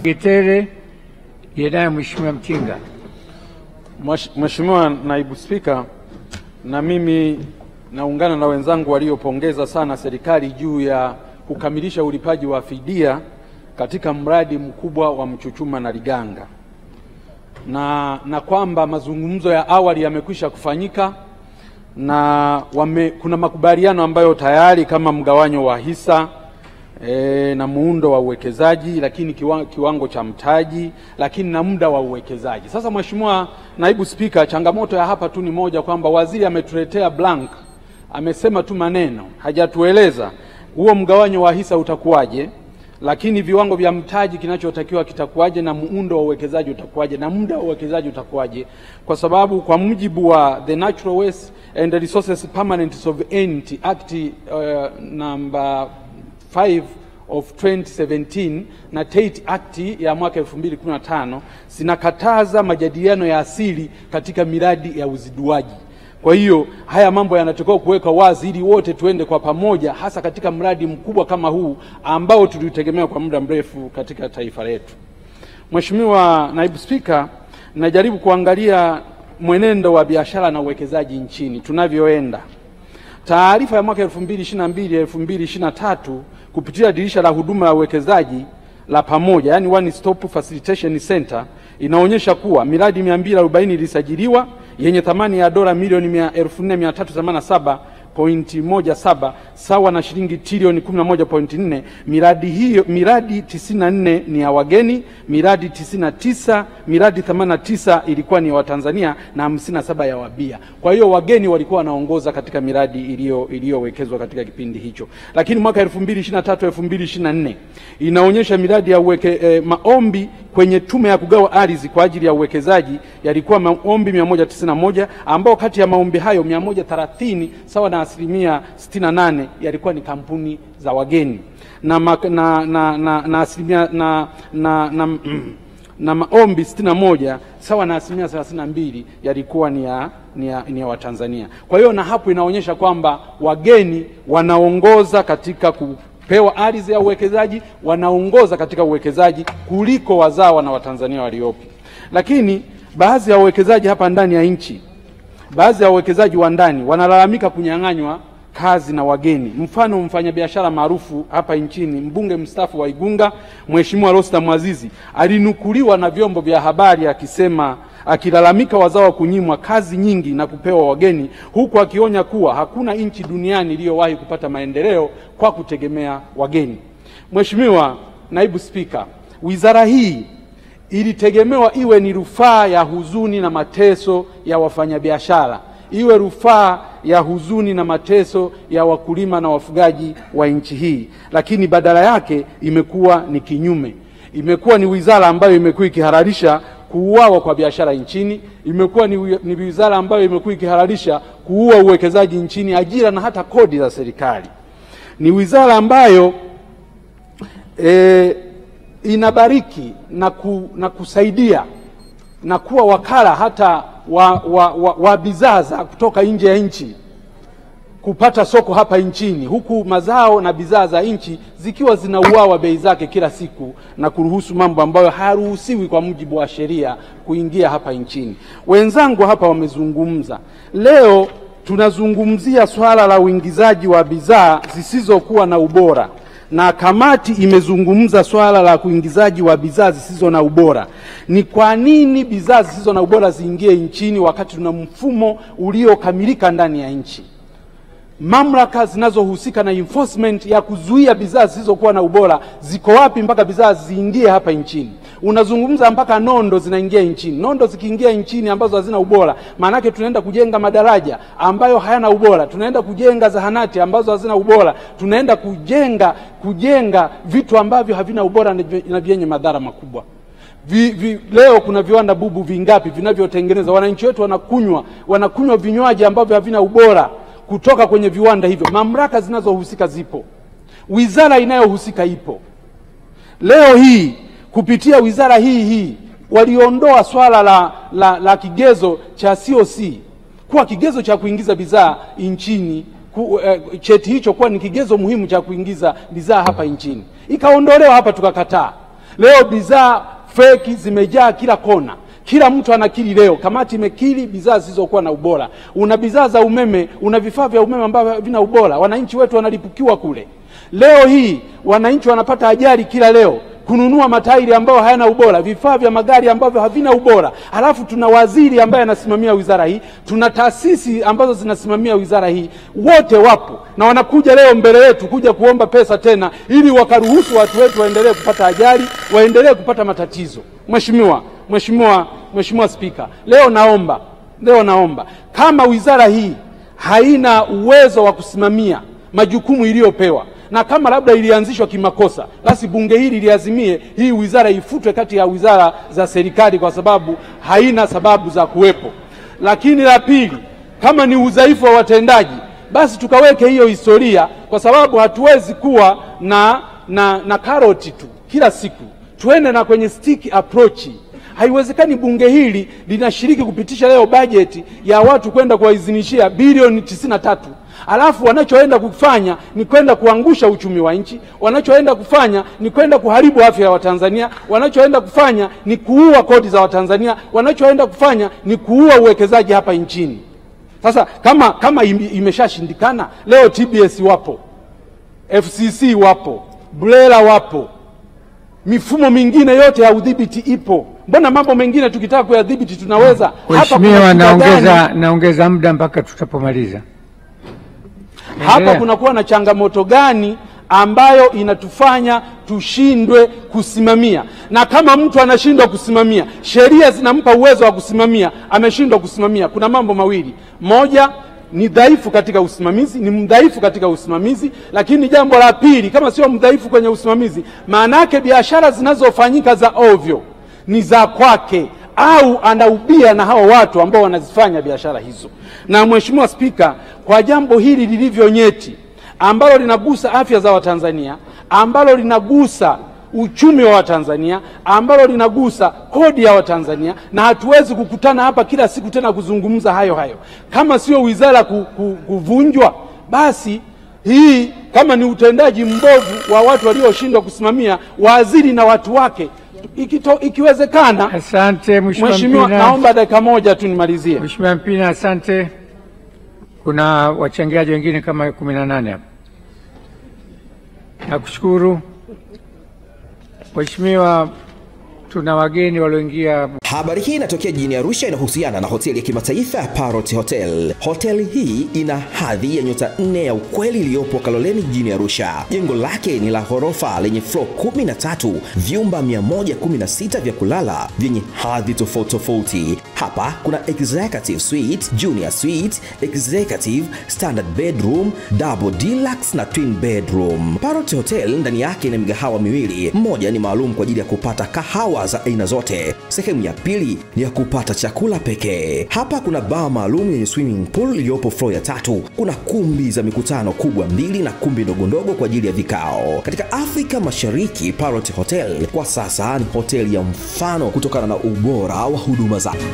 Getere, Yedaya Mheshimiwa Mchinga. Mheshimiwa Naibu Spika, na mimi naungana na wenzangu waliopongeza sana serikali juu ya kukamilisha ulipaji wa fidia katika mradi mkubwa wa Mchuchuma na Liganga, na kwamba mazungumzo ya awali yamekwisha kufanyika na kuna makubaliano ambayo tayari kama mgawanyo wa hisa na muundo wa uwekezaji, lakini kiwango cha mtaji, lakini na muda wa uwekezaji. Sasa Mheshimiwa Naibu Spika, changamoto ya hapa tu ni moja, kwamba waziri ametuletea blank, amesema tu maneno, hajatueleza huo mgawanyo wa hisa utakuwaje, lakini viwango vya mtaji kinachotakiwa kitakuwaje, na muundo wa uwekezaji utakuwaje, na muda wa uwekezaji utakuwaje. Kwa sababu kwa mujibu wa The Natural Waste and Resources Permanent Sovereignty Act number 5 of 2017 na Tate Act ya mwaka 2015 zinakataza majadiliano ya asili katika miradi ya uziduaji. Kwa hiyo haya mambo yanatakiwa kuweka wazi ili wote tuende kwa pamoja, hasa katika mradi mkubwa kama huu ambao tulitegemea kwa muda mrefu katika taifa letu. Mheshimiwa Naibu Spika, najaribu kuangalia mwenendo wa biashara na uwekezaji nchini tunavyoenda. Taarifa ya mwaka 2022-2023 kupitia dirisha la huduma ya uwekezaji la pamoja, yani One Stop Facilitation Center, inaonyesha kuwa miradi 240 ilisajiliwa yenye thamani ya dola milioni 14,387.17 sawa na shilingi trilioni 11.4. Miradi 94 ni ya wageni, miradi 89 ilikuwa ni ya Watanzania na 57 ya wabia. Kwa hiyo wageni walikuwa wanaongoza katika miradi iliyowekezwa katika kipindi hicho. Lakini mwaka 2023-2024 inaonyesha miradi ya maombi kwenye tume ya kugawa ardhi kwa ajili ya uwekezaji yalikuwa maombi 191, ambao kati ya maombi hayo 130 sawa na 68% yalikuwa ni kampuni za wageni, na maombi 61 sawa na 32% yalikuwa ni ya Watanzania. Kwa hiyo na hapo inaonyesha kwamba wageni wanaongoza katika kupewa ardhi ya uwekezaji, wanaongoza katika uwekezaji kuliko wazawa na Watanzania waliopo. Lakini baadhi ya wawekezaji hapa ndani ya nchi, baadhi ya wawekezaji wa ndani wanalalamika kunyang'anywa kazi na wageni. Mfano, mfanyabiashara maarufu hapa nchini, mbunge mstaafu wa Igunga, Mheshimiwa Rostam Azizi, alinukuliwa na vyombo vya habari akisema, akilalamika wazawa kunyimwa kazi nyingi na kupewa wageni, huku akionya kuwa hakuna nchi duniani iliyowahi kupata maendeleo kwa kutegemea wageni. Mheshimiwa Naibu Spika, wizara hii ilitegemewa iwe ni rufaa ya huzuni na mateso ya wafanyabiashara, iwe rufaa ya huzuni na mateso ya wakulima na wafugaji wa nchi hii, lakini badala yake imekuwa ni kinyume. Imekuwa ni wizara ambayo imekuwa ikihalalisha kuuawa kwa biashara nchini, imekuwa ni wizara ambayo imekuwa ikihalalisha kuua uwekezaji nchini, ajira na hata kodi za serikali. Ni wizara ambayo inabariki na kusaidia na kuwa wakala hata wa bidhaa za kutoka nje ya nchi kupata soko hapa nchini, huku mazao na bidhaa za nchi zikiwa zinauawa bei zake kila siku na kuruhusu mambo ambayo hayaruhusiwi kwa mujibu wa sheria kuingia hapa nchini. Wenzangu hapa wamezungumza. Leo tunazungumzia swala la uingizaji wa bidhaa zisizokuwa na ubora, na kamati imezungumza swala la kuingizaji wa bidhaa zisizo na ubora. Ni kwa nini bidhaa zisizo na ubora ziingie nchini wakati tuna mfumo uliokamilika ndani ya nchi? Mamlaka zinazohusika na enforcement ya kuzuia bidhaa zisizokuwa na ubora ziko wapi mpaka bidhaa ziingie hapa nchini? Unazungumza mpaka nondo zinaingia nchini. Nondo zikiingia nchini ambazo hazina ubora, maana yake tunaenda kujenga madaraja ambayo hayana ubora, tunaenda kujenga zahanati ambazo hazina ubora, tunaenda kujenga vitu ambavyo havina ubora na vyenye madhara makubwa. Leo kuna viwanda bubu vingapi vinavyotengeneza, wananchi wetu wanakunywa vinywaji ambavyo havina ubora kutoka kwenye viwanda hivyo. Mamlaka zinazohusika zipo, wizara inayohusika ipo. Leo hii kupitia wizara hii waliondoa swala la kigezo cha COC kuwa kigezo cha kuingiza bidhaa nchini, cheti hicho kuwa ni kigezo muhimu cha kuingiza bidhaa hapa nchini. Ikaondolewa hapa, tukakataa. Leo bidhaa feki zimejaa kila kona. Kila mtu anakiri leo, kamati imekiri bidhaa zisizokuwa na ubora. Una bidhaa za umeme, una vifaa vya umeme ambavyo havina ubora. Wananchi wetu wanalipukiwa kule. Leo hii wananchi wanapata ajali kila leo. Kununua matairi ambayo hayana ubora, vifaa vya magari ambavyo havina ubora. Halafu tuna waziri ambaye anasimamia wizara hii, tuna taasisi ambazo zinasimamia wizara hii, wote wapo na wanakuja leo mbele yetu kuja kuomba pesa tena ili wakaruhusu watu wetu waendelee kupata ajali, waendelee kupata matatizo. Mheshimiwa Spika, leo naomba kama wizara hii haina uwezo wa kusimamia majukumu iliyopewa, na kama labda ilianzishwa kimakosa, basi bunge hili liazimie hii wizara ifutwe kati ya wizara za serikali kwa sababu haina sababu za kuwepo. Lakini la pili, kama ni udhaifu wa watendaji, basi tukaweke hiyo historia, kwa sababu hatuwezi kuwa na karoti tu kila siku. Tuende na kwenye stick approach. Haiwezekani bunge hili linashiriki kupitisha leo bajeti ya watu kwenda kuwaidhinishia bilioni 93. Alafu wanachoenda kufanya ni kwenda kuangusha uchumi wa nchi, wanachoenda kufanya ni kwenda kuharibu afya ya Watanzania, wanachoenda kufanya ni kuua kodi za Watanzania, wanachoenda kufanya ni kuua uwekezaji hapa nchini. Sasa kama imeshashindikana, leo TBS wapo, FCC wapo, BRELA wapo, mifumo mingine yote ya udhibiti ipo. Mbona mambo mengine tukitaka kuyadhibiti tunaweza? Mheshimiwa, naongeza muda mpaka tutapomaliza. Hapa kunakuwa na changamoto gani ambayo inatufanya tushindwe kusimamia? Na kama mtu anashindwa kusimamia, sheria zinampa uwezo wa kusimamia, ameshindwa kusimamia, kuna mambo mawili. Moja, ni dhaifu katika usimamizi, ni mdhaifu katika usimamizi. Lakini jambo la pili, kama sio mdhaifu kwenye usimamizi, maana yake biashara zinazofanyika za ovyo ni za kwake, au anaubia na hao watu ambao wanazifanya biashara hizo. Na Mheshimiwa Spika, kwa jambo hili lilivyo nyeti, ambalo linagusa afya za Watanzania, ambalo linagusa uchumi wa Watanzania, ambalo linagusa kodi ya Watanzania, na hatuwezi kukutana hapa kila siku tena kuzungumza hayo. Kama sio wizara kuvunjwa, basi hii kama ni utendaji mbovu wa watu walioshindwa kusimamia, waziri na watu wake, ikiwezekana. Asante Mheshimiwa, naomba dakika moja tu nimalizie. Mheshimiwa Mpina, asante. Kuna wachangiaji wengine kama 18 hapa. Nakushukuru. Mheshimiwa, tuna wageni walioingia. Habari hii inatokea jijini Arusha, inahusiana na hoteli ya kimataifa ya Parrot Hotel. Hoteli hii ina hadhi ya nyota 4 ya ukweli iliyopo Kaloleni jijini Arusha. Jengo lake ni la ghorofa lenye floor 13, vyumba 116 vya kulala vyenye hadhi tofauti. Hapa kuna executive suite, junior suite, executive, standard bedroom, double deluxe na twin bedroom. Parrot Hotel ndani yake ina migahawa miwili. Mmoja ni maalum kwa ajili ya kupata kahawa za aina zote. Sehemu ya pili ni ya kupata chakula pekee. Hapa kuna bar maalum yenye swimming pool iliyopo floor ya 3. Kuna kumbi za mikutano kubwa 2 na kumbi ndogo kwa ajili ya vikao. Katika Afrika Mashariki, Parrot Hotel kwa sasa ni hoteli ya mfano kutokana na ubora wa huduma zake.